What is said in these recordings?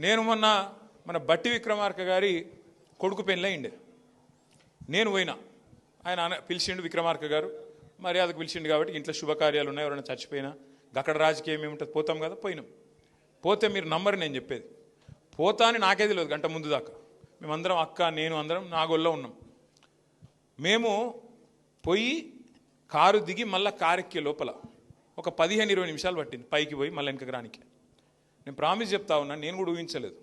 నేను మొన్న మన బట్టి విక్రమార్క గారి కొడుకు పెళ్ళి అయిండే, నేను పోయినా. ఆయన పిలిచిండు విక్రమార్క గారు, మర్యాదకు పిలిచిండు కాబట్టి ఇంట్లో శుభకార్యాలు ఉన్నాయి, ఎవరైనా చచ్చిపోయినా అక్కడ రాజకీయం ఏముంటుంది, పోతాం కదా. పోయినాం. పోతే మీరు నమ్మరు నేను చెప్పేది, పోతా అని నాకే తెలియదు గంట ముందు దాకా. మేమందరం అక్క నేను అందరం నాగోల్లో ఉన్నాం. మేము పోయి కారు దిగి మళ్ళీ కారు ఎక్కే లోపల ఒక 15-20 నిమిషాలు పట్టింది పైకి పోయి మళ్ళీ వెనకకి రానికి. నేను ప్రామిస్ చెప్తా ఉన్నా, నేను కూడా ఊహించలేదు.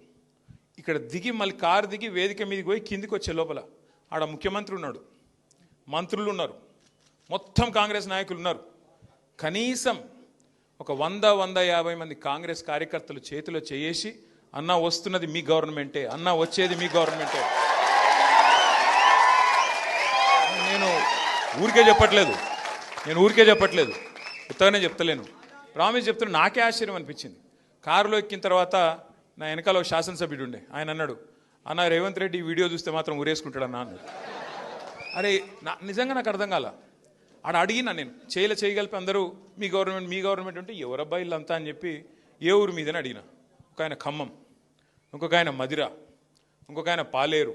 ఇక్కడ దిగి మళ్ళీ కారు దిగి వేదిక మీదకి పోయి కిందికి వచ్చే లోపల ఆడ ముఖ్యమంత్రి ఉన్నాడు, మంత్రులు ఉన్నారు, మొత్తం కాంగ్రెస్ నాయకులు ఉన్నారు. కనీసం ఒక 100-150 మంది కాంగ్రెస్ కార్యకర్తలు చేతిలో చేసి, అన్న వస్తున్నది మీ గవర్నమెంటే, అన్న వచ్చేది మీ గవర్నమెంటే. నేను ఊరికే చెప్పట్లేదు, ఉత్తగానే చెప్తలేను, ప్రామిస్ చెప్తున్నా. నాకే ఆశ్చర్యం అనిపించింది. కారులో ఎక్కిన తర్వాత నా వెనకాల ఒక శాసనసభ్యుడు ఉండే, ఆయన అన్నాడు, అన్న రేవంత్ రెడ్డి ఈ వీడియో చూస్తే మాత్రం ఊరేసుకుంటాడు అన్న అన్నాడు. అరే నిజంగా నాకు అర్థం కాల. ఆడ అడిగినా నేను, చేయగలిపి అందరూ మీ గవర్నమెంట్ అంటే ఎవరబ్బా ఇల్లంతా అని చెప్పి ఏ ఊరు మీదని అడిగిన. ఒక ఆయన ఖమ్మం, ఇంకొక ఆయన మదిర, ఇంకొక ఆయన పాలేరు.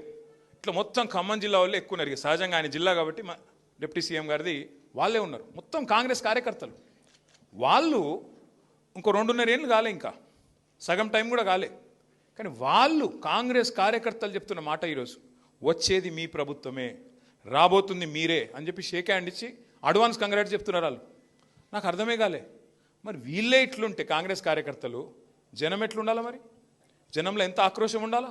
ఇట్లా మొత్తం ఖమ్మం జిల్లా వాళ్ళు ఎక్కువ ఉన్నారు. సహజంగా ఆయన జిల్లా కాబట్టి మా డిప్యూటీ సీఎం గారిది వాళ్ళే ఉన్నారు, మొత్తం కాంగ్రెస్ కార్యకర్తలు. వాళ్ళు ఇంకో 2.5 ఏళ్ళు కాలే, ఇంకా సగం టైం కూడా కాలే. కానీ వాళ్ళు కాంగ్రెస్ కార్యకర్తలు చెప్తున్న మాట ఈరోజు, వచ్చేది మీ ప్రభుత్వమే, రాబోతుంది మీరే అని చెప్పి షేక్ హ్యాండ్ ఇచ్చి అడ్వాన్స్ కంగ్రాట్స్ చెప్తున్నారు వాళ్ళు. నాకు అర్థమే కాలే. మరి వీళ్ళే ఇట్లుంటే కాంగ్రెస్ కార్యకర్తలు, జనం ఎట్లుండాలా? మరి జనంలో ఎంత ఆక్రోశం ఉండాలా?